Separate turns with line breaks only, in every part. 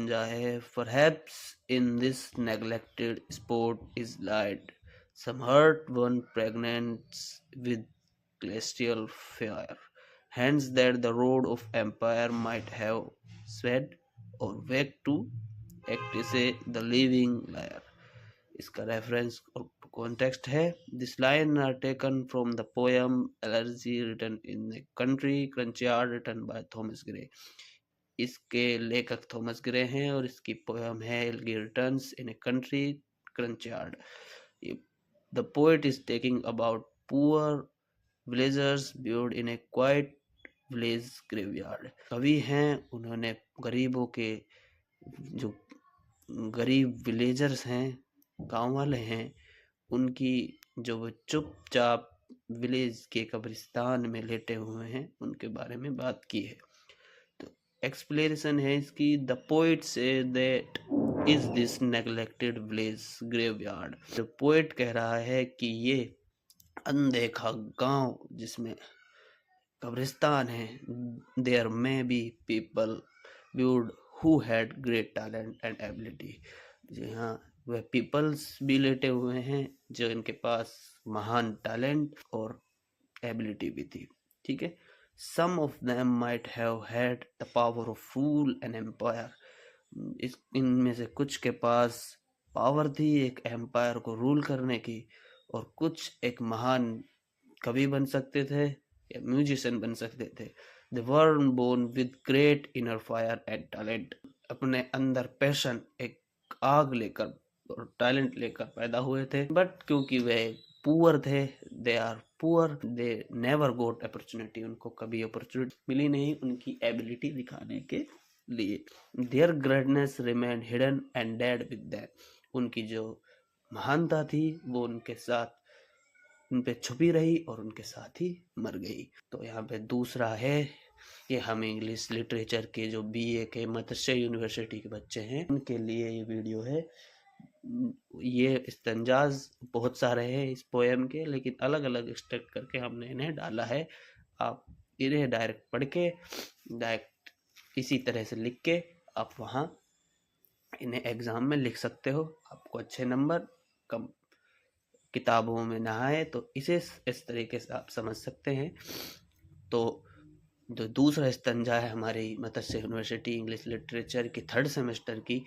स्तंजा है। Perhaps in this neglected sport is light. Some hurt one pregnant with celestial fire. Hence that the road of empire might have swayed or waked to act as the living liar. इसका reference और context है। This line are taken from the poem elegy written in a country churchyard written by Thomas Gray. इसके लेखक Thomas Gray हैं और इसकी poem है elegy written in a country churchyard. The poet is taking about poor villagers buried in a quiet village graveyard. कवि हैं, उन्होंने गरीबों के जो गरीब विलेजर्स हैं, गांव वाले हैं, उनकी जो वो चुपचाप विलेज के कब्रिस्तान में लेटे हुए हैं उनके बारे में बात की है। तो एक्सप्लेनेशन है इसकी। The poet say that is this neglected village graveyard. जो पोइट कह रहा है कि ये अनदेखा गांव जिसमें कब्रिस्तान है, there may be people buried who had great talent and ability. जी हाँ, वह पीपल्स भी लेटे हुए हैं जो इनके पास महान टैलेंट और एबिलिटी भी थी। ठीक है। Some of them might have had the power of rule an empire. इनमें से कुछ के पास पावर थी एक एम्पायर को रूल करने की, और कुछ एक महान कवि बन सकते थे या म्यूजिशियन बन सकते थे। They were born with great inner fire and talent. अपने अंदर पैशन, एक आग लेकर और टैलेंट लेकर पैदा हुए थे, बट क्योंकि वे पुअर थे, they are poor, they never got opportunity. उनको कभी अपॉर्चुनिटी मिली नहीं उनकी एबिलिटी दिखाने के लिए। Their greatness remain hidden and dead with them. उनकी जो महानता थी वो उनके साथ, उन पे छुपी रही और उनके साथ ही मर गई। तो यहाँ पे दूसरा है, ये हम इंग्लिश लिटरेचर के जो बीए के मत्स्य यूनिवर्सिटी के बच्चे हैं उनके लिए ये वीडियो है। ये स्टैंजाज बहुत सारे हैं इस पोएम के, लेकिन अलग अलग एक्सट्रैक्ट करके हमने इन्हें डाला है। आप इन्हें डायरेक्ट पढ़ के, डायरेक्ट इसी तरह से लिख के आप वहाँ इन्हें एग्जाम में लिख सकते हो। आपको अच्छे नंबर, कम किताबों में ना आए तो इसे इस तरीके से आप समझ सकते हैं। तो जो दूसरा स्तंजा है हमारी मत्स्य यूनिवर्सिटी इंग्लिश लिटरेचर की 3rd सेमेस्टर की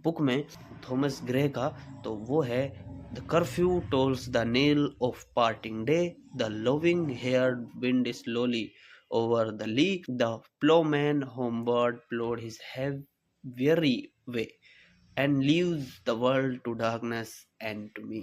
बुक में थॉमस ग्रे का, तो वो है the curfew tolls the knell of parting day, the lowing herd wind slowly over the lea, the ploughman homeward plods his weary way and leaves the world to darkness and to me।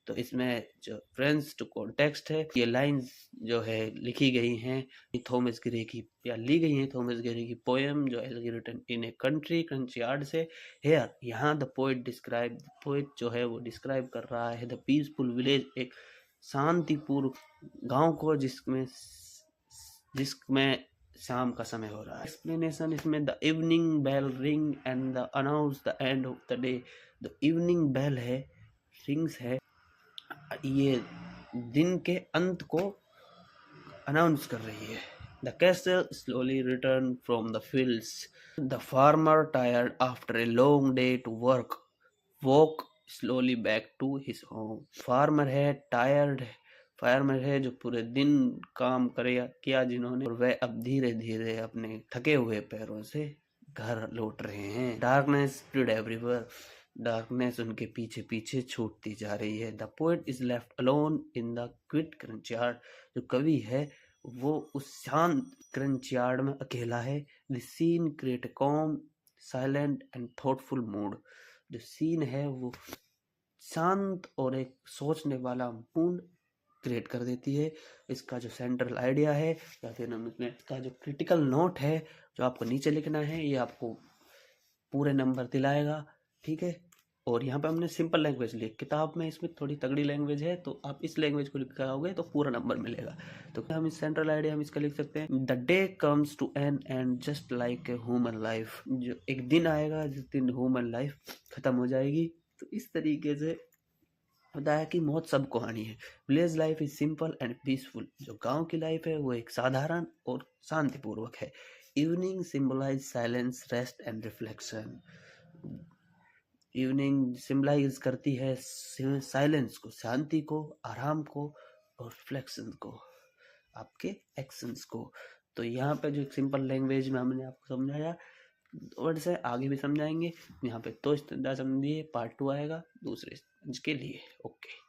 तो इसमें जो friends to context है, ये lines जो है लिखी गई हैं थॉमस ग्रे की, या ली गई हैं थॉमस ग्रे की पोएम जो है रिटन इन ए कंट्री क्रंचयार्ड से। हेयर, यहाँ द पोएट डिस्क्राइब, पोएट जो है वो डिस्क्राइब कर रहा है द पीसफुल विलेज, एक शांतिपूर्ण गांव को जिसमें शाम का समय हो रहा है। एक्सप्लेनेशन इसमें the evening bell ring and the announce the end of the day. The evening bell है, रिंग्स है, ये दिन के अंत को अनाउंस कर रही है। The cattle slowly return from the fields, the farmer tired after a long day to work walk slowly back to his home. Farmer है, टायर्ड है, फार्मर है जो पूरे दिन काम किया जिन्होंने, और वह अब धीरे धीरे अपने थके हुए पैरों से घर लौट रहे हैं। डार्कनेस स्प्रेड एवरीवेयर, डार्कनेस उनके पीछे पीछे छूटती जा रही है। The poet is left alone in the quiet churchyard, जो कवि है वो उस शांत क्रंचयार्ड में अकेला है। The scene create calm silent and thoughtful mood. जो सीन है वो शांत और एक सोचने वाला मूड क्रिएट कर देती है। इसका जो सेंट्रल आइडिया है या फिर हम इसका जो क्रिटिकल नोट है जो आपको नीचे लिखना है, ये आपको पूरे नंबर दिलाएगा। ठीक है। और यहाँ पे हमने सिंपल लैंग्वेज ली, किताब में इसमें थोड़ी तगड़ी लैंग्वेज है, तो आप इस लैंग्वेज को लिख आओगे तो पूरा नंबर मिलेगा। तो हम इस सेंट्रल आइडिया हम इसका लिख सकते हैं, the day comes to an end just like a human life. जो एक दिन आएगा जिस दिन ह्यूमन लाइफ खत्म हो जाएगी। तो इस तरीके से बताया कि मौत सबको आनी है। Village life is simple and peaceful, जो गांव की लाइफ है वो एक साधारण और शांतिपूर्वक है। Evening symbolise silence, rest and reflection. Evening symbolise करती है साइलेंस को, शांति को, आराम को, और रिफ्लेक्शन को, आपके एक्शंस को। तो यहाँ पे जो एक सिंपल लैंग्वेज में हमने आपको समझाया, वर्ड्स है, आगे भी समझाएंगे। यहाँ पे तो समझिए, पार्ट 2 आएगा दूसरे के लिए। ओके।